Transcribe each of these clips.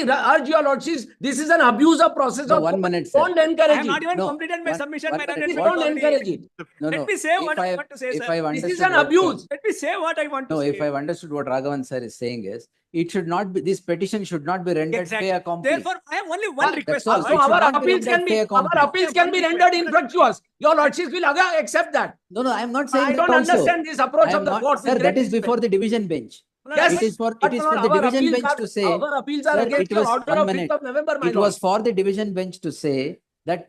only urge your lordships, this is an abuse of process No, of 1 minute, sir. Don't I encourage have not it. even No, completed my one- submission. one My minute. learned Please friend don't already- encourage it. No, Let no. me say what I want to say, If sir. I've This is understood an what- abuse. Let me say what I want to No, say. if I've understood what Raghavan sir is saying is, it should not be, this petition should not be rendered Exactly. fait accompli. Therefore, I have only one request. all. So It should our not be appeals can rendered be fait accompli. rendered infructuous. Your lordships will accept that. No, I am not saying I that don't also. understand this approach I of am the not, court. sir, that is before the division bench. Yes, It is for but the our division appeals bench are- to say. Our appeals are Sir, against it your was order 1 of minute. 5th of November, my It lord. was for the division bench to say that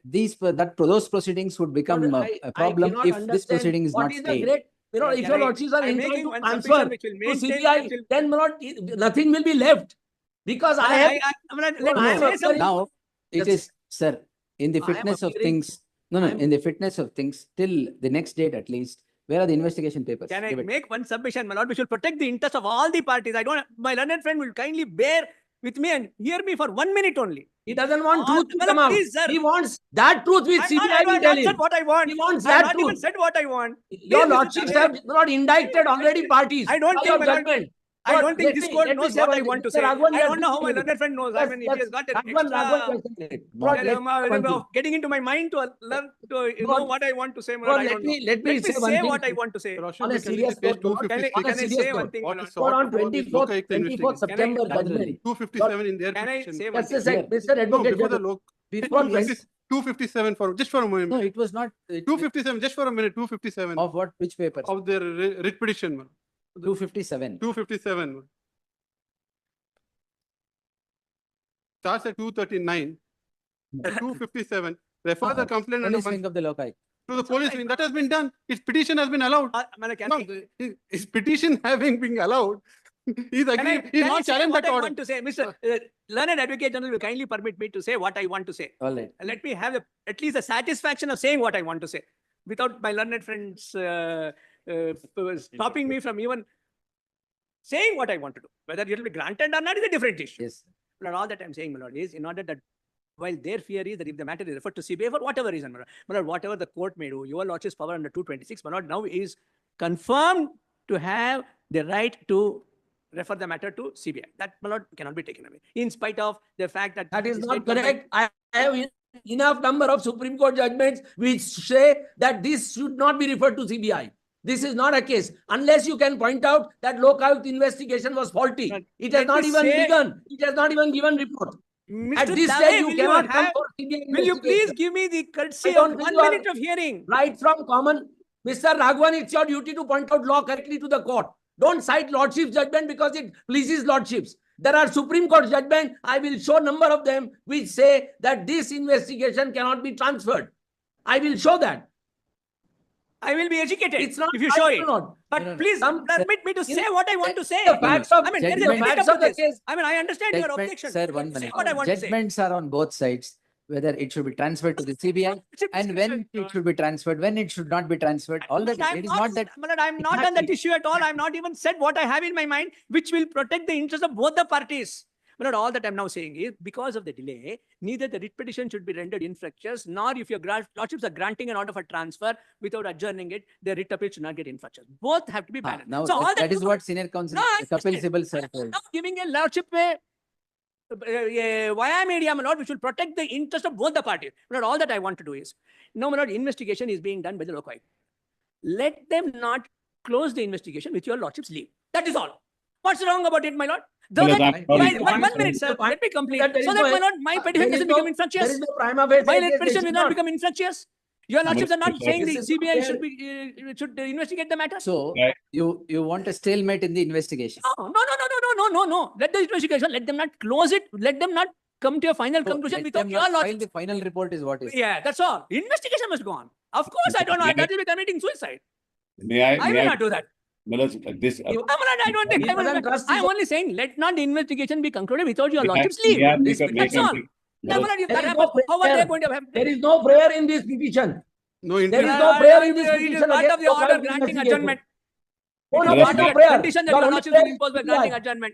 those proceedings would become a problem cannot if this understand proceeding is what not is the stayed. great, if Can your I- lordships are I'm inclined making to one transfer submission which will to maintain- CBI, then nothing will be left. Because I have, Let No, me I am say appealing- something. Now, it Yes. is, sir, in the I am fitness of appealing- things, in the fitness of things, till the next date at least, where are the investigation papers? Can I Give it. make one submission, my lord? We should protect the interest of all the parties. My learned friend will kindly bear with me and hear me for 1 minute only. he doesn't want Ah, truth to madam, come out. please, sir. He wants that truth which I CBI will have tell not said him. what I want. He wants I have that not even truth. said what I want. Your Please, Mr. lordships Dave. have not indicted already parties. I don't for think, your my lord, judgment. I But don't think let this me- court let me knows say what one I thing. want to Mr. say. Raghavan, I you don't know how my have learned friend knows. I mean, if he has got an extra getting getting into my mind to know what I want to say, my Bro, lord, I let don't know. me say one say thing. what I want to say. On a serious note, Can I say one thing, my lord? But on 24th September judgment. 257 in their Can I petition. say one Just a thing? sec, Mr. No, Advocate. before the law. Before 257 for just for a moment. No, it was not. 257 just for a minute. 257 Of what, which papers? of their writ petition. Man. 257. 257. Man. Starts at 239. 257. Refer the complaint Police under wing of the loci. to the police wing. That has been done. His petition has been allowed. Can No, his petition having been allowed, he's agreed. He's I not say challenged what that I order. want to say? Mr. Learned Advocate General will kindly permit me to say what I want to say. All right. Let me have at least the satisfaction of saying what I want to say without my learned friends stopping me from even saying what I want to do. Whether it will be granted or not is a different issue. Yes. But all that I'm saying, my lord, is in order that while their fear is that if the matter is referred to CBI for whatever reason, my lord, whatever the court may do, your lordship's power under 226, my lord, now is confirmed to have the right to refer the matter to CBI. That, my lord, cannot be taken away. In spite of the fact that That is the not state government- correct. I have enough number of Supreme Court judgments which say that this should not be referred to CBI. This is not a case. Unless you can point out that local investigation was faulty. But It has let not me even say- begun. It has not even given report. At Mr. this Dave, stage, you will cannot come have- for CBI Will you please investigation. give me the courtesy I don't of think 1 you are- minute of hearing? Right from common, Mr. Raghavan, it's your duty to point out law correctly to the court. Don't cite lordship's judgment because it pleases lordships. There are Supreme Court judgment. I will show number of them which say that this investigation cannot be transferred. I will show that. I will be educated It's not. if you I show will it. not. But No. please Some- permit me to say what I want to say. The facts of I mean, there is a Judgment- limit facts up of to the this. case. I mean, I understand your Judgment, objection. sir, But 1 say minute. what I want to say. Judgments are on both sides, whether it should be transferred to the CBI and when it should be transferred, when it should not be transferred. All that, I'm it is not that. my lord, I'm not on that Exactly. issue at all. I'm not even said what I have in my mind, which will protect the interest of both the parties. My lord, all that I'm now saying is because of the delay, neither the writ petition should be rendered infructuous, nor if your lordships are granting an order for transfer without adjourning it, the writ appeal should not get infructuous. Both have to be balanced. Now, So all that is what senior counsel No, I Kapil understand. Sibal sir told. Now giving a lordship via media, my lord, we should protect the interest of both the parties. My lord, all that I want to do is, no, my lord, investigation is being done by the loci. Let them not close the investigation with your lordship's leave. That is all. What's wrong about it, my lord? So Well, that, I'm sorry. one minute, sir. Let me complete. That there So is that, no- my lord, my there petition is doesn't no- become There infructuous. is no prima facie. My case, petition they will not should become infructuous. Your lordships are not saying the This is CBI fair. should be should investigate the matter. So Right. you want a stalemate in the investigation. No. Let the investigation. Let them not close it. Let them not come to a final So conclusion let without them your not file lordship. the final report is what is. Yeah, that's all. Investigation must go on. Of course, I don't know. May I- That will be committing suicide. May I will I, not do that. Maharaj, this, You- I don't think. He doesn't trust his I'm only saying let not the investigation be concluded without your may I- lordship's leave. may I make This- a- make That's a- all. make- No, Maharaj, if There that is happens, no how are they prayer. going to have? There is no prayer in this petition. No There interest. is no prayer in this It is petition part against of the order local granting investigation. adjournment. No, It no, is Maharaj, part no of the prayer. condition that Your your only lordship will prayer is impose by CBI. granting adjournment.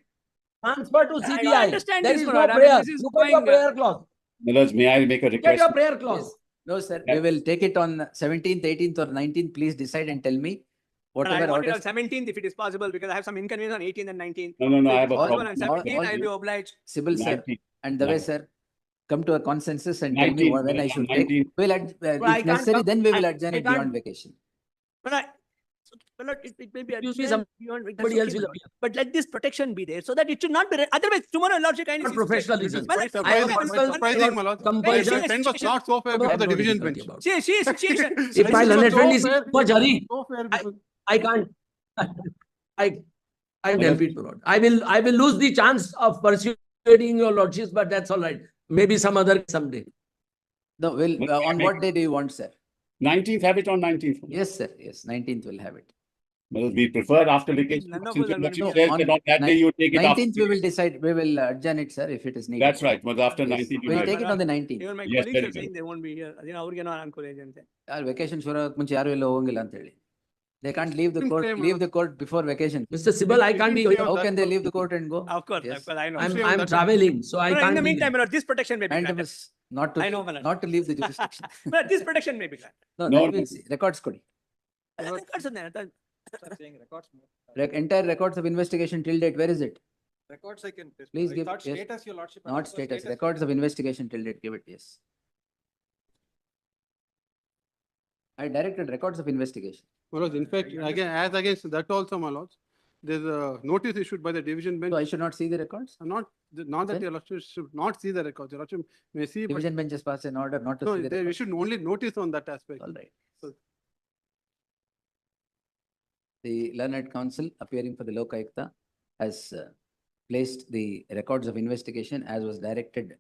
Transfer to I don't CBI. understand There this, is my no lord. I mean, prayer. this is Look at your going, prayer clause. Maharaj, may I make a Get request? your prayer clause. No, sir. We will take it on 17th, 18th or 19th. Please decide and tell me. But I whatever want it on orders. 17th if it is possible, because I have some inconvenience on 18th and 19th. No, I have a all- problem. On 17th, I'll be obliged. Sibal sir 19. and Dave sir, come to a consensus and tell me 19, when I on should 19. take. Well, I if can't necessary, come- then we will I- adjourn I it beyond can't- vacation. But it may be Excuse me, adjourned beyond- that's somebody else okay, will my lord. appear. But let this protection be there so that it should not be, otherwise tomorrow Lordship kindly For sees fit. professionalism. Well, I have Quite personal- surprising, my lord. compulsion. The pen was not so fair I before have the no division difficulty bench. about She is. If my This was learned so friend is fair, in much hurry, so fair before- I can't. I help it, my lord. I will lose the chance of persuading your lordships, but that's all right. Maybe some other someday. No, will, Well, on I what make- day do you want, sir? 19th, have it on 19th. Yes, sir. Yes, 19th will have it. Well, we prefer after vacation. None of Since us are going to you be said on that on that day you take it after. 19th, we will decide, we will adjourn it, sir, if it is needed. That's right, but after Yes. 19th. you We'll have take it. it on the 19th. Even my Yes, colleagues very are saying good. they won't be here. ಅವ್ರಿಗೆ ಅನುಕೂಲ ಅಂತ. Vacation ಶುರು ಆಗಕ್ ಮುಂಚೆ ಯಾರು ಎಲ್ಲ ಹೋಗಂಗಿಲ್ಲ ಅಂತ ಹೇಳಿ. They can't leave the court, Same, leave the court before vacation. Mr. Sibal, I can't be. Same. How can they leave the court and go? Of course, Yes. I know. I'm traveling, so I No, in can't the be meantime, there. my lord, this protection may be And granted. must not I know, my to, lord. not to leave the jurisdiction. But this protection may be granted. No, No, that we'll see. Records ಕೊಡಿ. Records are there. Entire records of investigation till date, where is it? Records I can. Please I give- thought yes. status, your lordship. I Not asked for status, records of investigation till date, give it, yes. I directed records of investigation. My lords, in fact, again, as against that also, my lords, there's a notice issued by the division bench. So I should not see the records? Not that Then? your lordship should not see the records. Your lordship may see, but Division bench has passed an order not to no, see the they records. issued only notice on that aspect. All right. So- The learned counsel appearing for the Lokayukta has placed the records of investigation as was directed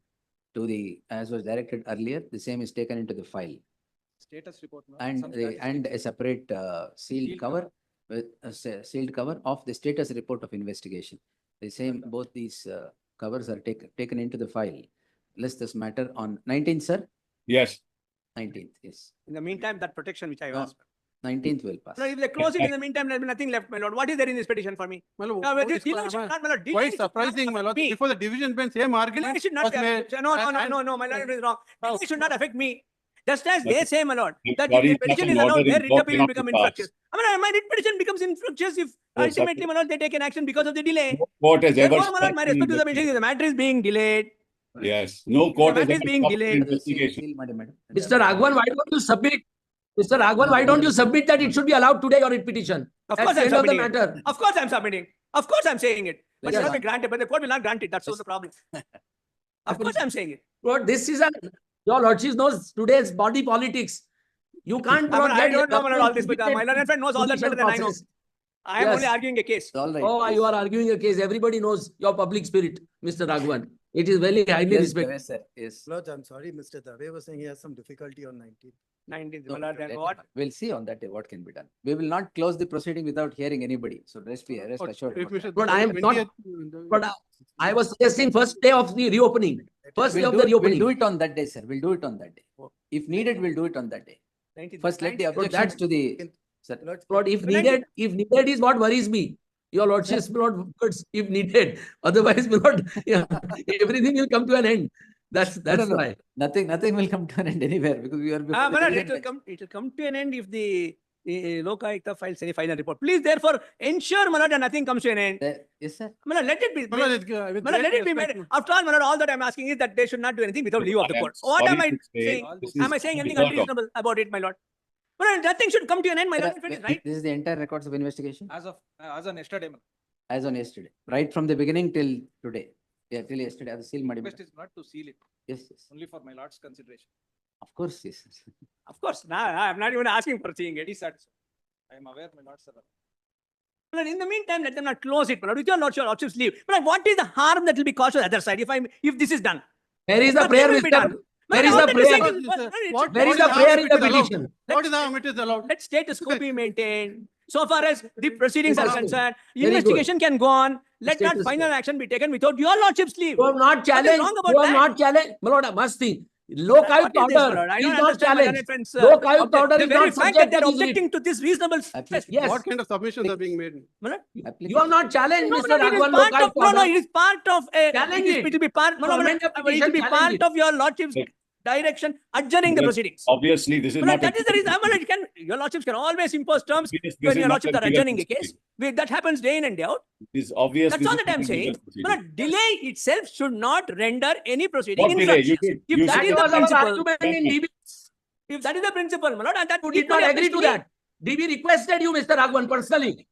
earlier. The same is taken into the file Status report. no? Some status and a separate sealed Sealed cover with a sealed cover of the status report of investigation. The same, both these covers are taken into the file. List this matter on 19th, sir? Yes, 19th, yes. In the meantime, that protection which I No. asked. 19th will pass. No, if they close it in the meantime, there will be nothing left, my lord. What is there in this petition for me? My lord, No, but it's this delay should not, my lord. delay quite should not surprising, my lord, affect me. before the division bench, same Delay argument. should not, was made. no, my lord is wrong. Delay should not affect me. Just as they say, my lord, I'm that sorry, if the petition such is an allowed, order their is writ appeal will not become to pass. infructuous. I mean, my writ petition becomes infructuous if Yes, ultimately, my lord, they take an action because of the delay. no court has ever. Therefore, my lord, my stopped respect to the investigation. petition, the matter is being delayed. Yes, no court has matter is ever being stopped delayed. investigation. Seal ಮಾಡಿ madam. Mr. Raghavan, why don't you submit? Mr. Raghavan, why don't you submit that it should be allowed today or in petition? Of That's course, the I'm end of the submitting it. matter. Of course, I'm submitting. Of course, I'm saying it. But it Yes. will not be granted, but the court will not grant it. That's all the problem. Of course, I'm saying it. But this is your lordship knows today's body politics. You can't. I don't know all this, but my learned friend knows all that better than I know. I am Yes. only arguing a case. All right. Oh, you are arguing a case. Everybody knows your public spirit, Mr. Raghavan. It is very highly Yes, respected. Dave, sir, yes. Lord, I'm sorry, Mr. Dave was saying he has some difficulty on 19th. 19th, No, my lord, then let- what? We'll see on that day what can be done. We will not close the proceeding without hearing anybody. So rest assured. If about we that. should- But I am not- 20th, But I was suggesting first day of the reopening. First day We'll of do the it- we'll reopening. do it on that day, sir. We'll do it on that day. If needed, we'll do it on that day. 19th. First, let the 19th. objections to the, sir. Lord, But if But I- needed is what worries me. Your lordship's not words if needed. Otherwise, will not, yeah, everything will come to an end. That's no. why. Nothing will come to an end anywhere because we are. before the My lord, division bench. it will come to an end if the Lokayukta files any final report. Please, therefore, ensure, my lord, that nothing comes to an end. Yes, sir. My lord, let it be. my lord, with My lord, great let it be respect, made. After all, my lord, all that I'm asking is that they should not do anything without leave of the I am court. What am sorry I to say, saying? this Am I is saying anything unheard of. unreasonable about it, my lord? My lord, nothing should come to an end, my Sir, lord, if it is right. This is the entire records of investigation as on yesterday, as on yesterday, right from the beginning till today. Yeah, till yesterday, ಅದು seal ಮಾಡಿ request madam. is not to seal it, Yes, yes. only for my lord's consideration. Of course, yes. Of course, I'm not even asking for seeing it. It is satisfied. I am aware, my lords are aware. But in the meantime, let them not close it, my lord. With your lordship's leave. But what is the harm that will be caused to the other side if this is done? Where is the Nothing prayer, will be Mr. done. Where My is lord, the what you're prayer? saying is- What- no, it's- what- Where is what the is prayer allowed, in it the is allowed. petition? What is how it is allowed? Let status quo be maintained. So far as the proceedings are Very good. concerned, Very good. investigation can go on. Let not Status final quo. action be taken without your lordship's leave. You have not challenged. wrong about You have that? not challenged. My lord, must think. What Lokayukta is this, my order lord? I is don't not understand my challenged. learned friends. Lokayukta order The is very not fact that subject they're to this writ. objecting to this reasonable. Application. Yes. What kind of submissions are being made? My lord, You have not challenged, No, Mr. no, it is Raghavan part of, Lokayukta no, order. it is part of a, Challenge it it. will be part, no, no, Amend the it will petition, be challenge part it. of your lordship's Yes. direction adjourning the Yes, proceedings. Obviously, this is My not. lord, that is the reason. My lord, your lordships can always impose terms This when is your not lordships are legal adjourning a proceeding. case. That happens day in and day out. It is obvious. That's this all is that I'm not a legal saying. proceeding. But delay itself should not render any proceeding What delay? You infructuous. did- If you that said is it the was our principle, argument in DB. if that is the principle, my lord, and that You did not equally agree applies to me. that. DB requested you, Mr. Raghavan, personally.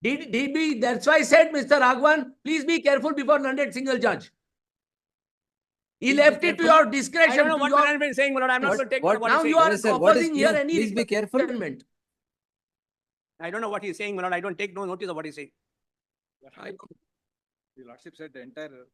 DB, that's why I said, Mr. Raghavan, please be careful before learned single judge. He Please be left it to careful. your discretion. I don't know to what your- Manan is saying, my lord. I'm not What- going to take what- what Now he's you saying. are Yes, sir. What is opposing here please- any please be careful. judgment. I don't know what he's saying, my lord. I don't take no notice of what he's saying. The lordship said the entire.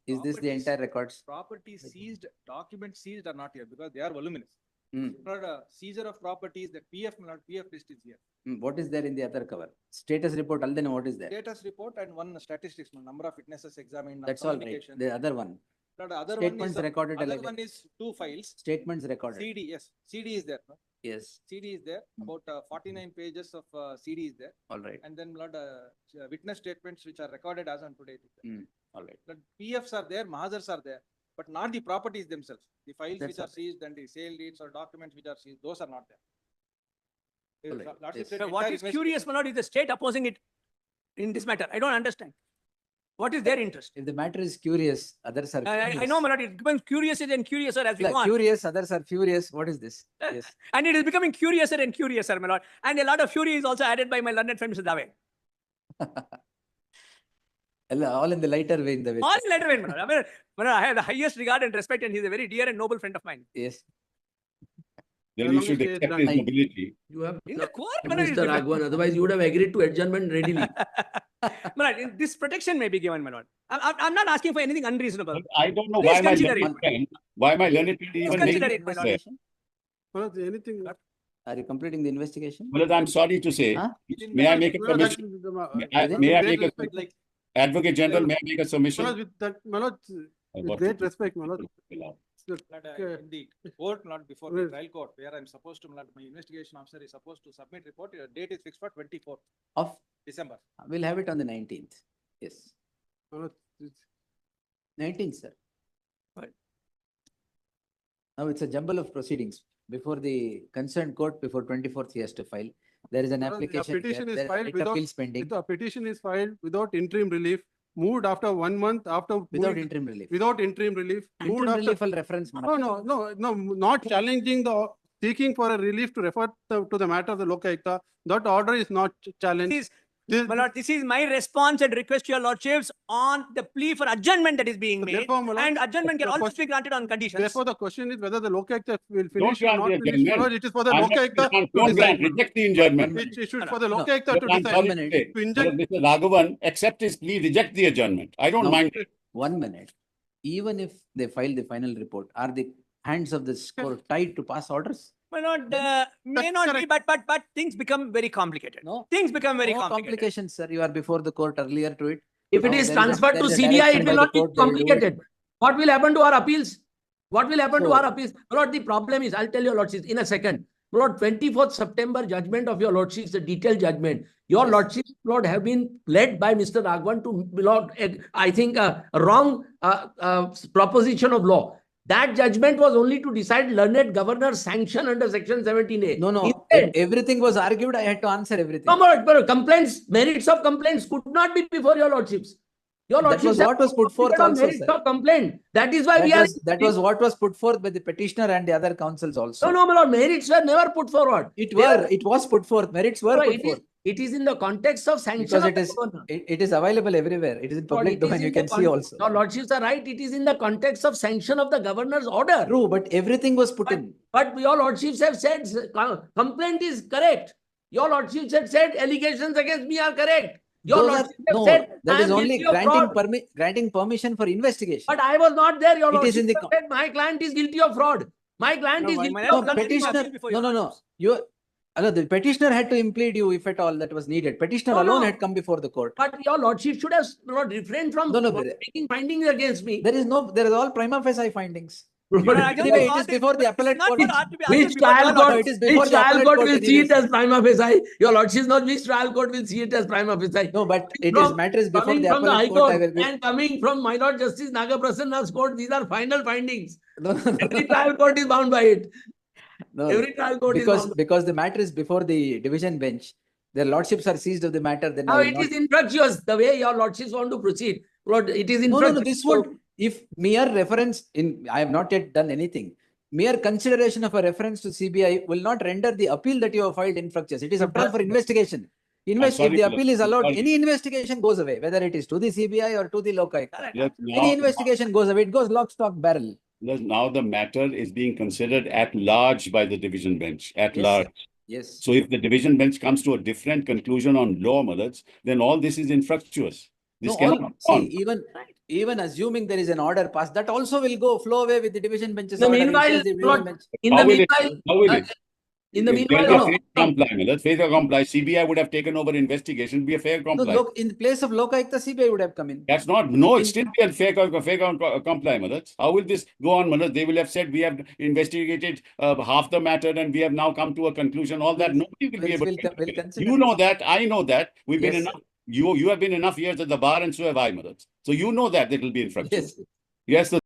Is this the properties- entire records? Property seized, documents seized are not here because they are voluminous. Hmm. Not a seizure of properties, the PF, my lord, PF list is here. What is there in the other cover? Status report, then what is there? Status report and one statistics, number of witnesses examined. That's all right. communication. The other one, Not the other one is, statements recorded. other alleged- one is two files. Statements recorded. CD, yes, CD is there. No? Yes, CD is there, Hmm. about 49 pages of CD is there. all right, And then lot witness statements which are recorded as on today. it is there. all right. The PFs are there, Mahazars are there, but not the properties themselves. The files That's which are all. seized and the sale deeds or documents which are seized, those are not there. All right, Lordship yes. said So what entire is investi- curious, my lord, is the state opposing it in this matter. I don't understand. What is their interest? If the matter is curious, others are. I furious. know, my lord, it becomes curiouser and curiouser as we Yeah, go on. curious, others are furious. What is this? Yes. And it is becoming curiouser and curiouser, my lord. And a lot of fury is also added by my learned friend, Mr. Dave. All in the lighter way in the way. All later, my lord. My lord, I have the highest regard and respect, and he's a very dear and noble friend of mine. Yes. Then As you long should as he is accept done. his nobility. You have, In the court, my lord, Mr. Raghavan, otherwise you would have agreed to adjournment readily. my lord, this protection may be given, my lord. I'm not asking for anything unreasonable. But I don't know Please why my consider learned it. friend, why my learned friend even consider making it, my lord. Investigation? Well, anything. Are you completing the investigation? Well, I'm sorry to say, Huh? within may I the- make a No, that submission? is the May I with make great a- respect, Like, Advocate General, may I make a submission? Manoj, with that, Manoj, with What great to- respect, Manoj. not, in the court, not before the trial court, where I'm supposed to, my investigation officer is supposed to submit report, date is fixed for 24th Of, December. we'll have it on the 19th. Yes. Manoj, it's- 19th, sir. Right. Now it's a jumble of proceedings. Before the concerned court, before 24th, he has to file. There is an Manoj, a application. petition is there are filed writ without- appeals pending, If the petition is filed without interim relief, moved after 1 month after. without moving- interim relief. Without interim relief, moved Interim after. relief will reference. No, not challenging the, seeking for a relief to refer to the matter of the Lokaयुಕ್ta. That order is not challenged. This, This- my lord, this is my response and request to your lordships on the plea for adjournment that is being made. Therefore, my lord, And adjournment can the always question- be granted on conditions. Therefore, the question is whether the Lokaयुcta will finish or grant not the finish. adjournment. Manoj, it is for the I'm not- Lokaयुcta Don't to grant, decide. reject the adjournment. It should for the No, Lokaयुcta But to I'm decide. sorry One to minute. say, To inject- Mr. Raghavan, accept his plea, reject the adjournment. I don't No. mind. 1 minute. Even if they file the final report, are the hands of this court tied to pass orders? My lord, may That's not be, correct. but things become very complicated. No. Things become very No complicated. complications, sir. You are before the court earlier to it. If it No, is there is a- transferred there to is a CBI, direction it by will the not be court, they will do it. complicated. What will happen to our appeals? What will happen to So- our appeals? Lord, the problem is, I'll tell your lordships in a second. Lord, 24th September judgment of your lordships, the detailed judgment. Your Yes. lordships, Lord, have been led by Mr. Raghavan to, Lord, I think a wrong proposition of law. That judgment was only to decide learned governor's sanction under section 17A. No, Instead, everything was argued. I had to answer everything. no, but complaints, merits of complaints could not be before your lordships. Your That lordships was have what was put forth complained on also, merits sir. of complaint. That is why we are. That was what was put forth by the petitioner and the other councils also. No, my lord, merits were never put forward. It They were, it was put forth, merits were No, put it is, forth. it is in the context of sanction Because of it the is, governor. it is available everywhere. It is in Lord, public it is domain. in You the can see also. Your lordships are right. It is in the context of sanction of the governor's order. True, but everything was put But, in. but your lordships have said complaint is correct. Your lordships have said allegations against me are correct. Your Those are, lordships have no, said that I is am only guilty of granting fraud. granting permission for investigation. But I was not there. Your It is in lordships the have said my client is guilty of fraud. My client No, is my guilty lord, of No, Nothing petitioner, happened before no, your no, no. lordships. You, the petitioner had to implead you if at all that was needed. Petitioner No, alone no. had come before the court. But your lordship should have not refrained from No, no, but- making findings against me. There is all prima facie findings. Your argument Anyway, it ought is to- before the it's appellate not court. for art to be argued Which before trial your court, No, lordship. it is before which the trial appellate court court will see it anyways. as prima facie? Your lordship, not which trial court will see it as prima facie? No, but it From- is matters before Coming the from the High appellate court. I Court will give. and coming from my Lord Justice Nagaprasanna's court, these are final findings. No, no, no, Every trial court is bound by it. no, Every trial court is because bound. because the matter is before the division bench. Their lordships are seized of the matter. Then I Now will it not. is infructuous, the way your lordships want to proceed. Lord, it is No, no, no. infructuous. This would, if mere reference in, I have not yet done anything. Mere consideration of a reference to CBI will not render the appeal that you have filed infructuous. It is after all for investigation. If sorry, the Mr. appeal is allowed, Sorry. any investigation goes away, whether it is to the CBI or to the Lokaयुक्त. Yes, Any now, investigation goes away. It goes lock, stock, barrel. now the matter is being considered at large by the division bench, at Yes, large. Yes. So if the division bench comes to a different conclusion on law, Malaj, then all this is infructuous. This No, cannot all, go see, on. even assuming there is an order passed, that also will flow away with the division bench's The order. In meanwhile, case the division Lord, bench- in the How will it- meanwhile, how will it? in the If there meanwhile, is a fair comply, Malaj, fair comply, CBI would have taken over investigation, be a fair No, comply. look, in place of Lokaयुक्त, CBI would have come in. That's not, no, it's still be a fair comply, Malaj. How will this go on, Malaj? They will have said, we have investigated half the matter and we have now come to a conclusion, all that, nobody will be able to. We'll interfere. consider You it. know that, I know that, we've been Yes, enough, you have been enough years at the bar and so have I, Malaj. So you know that it will be infructuous. Yes. Yes, the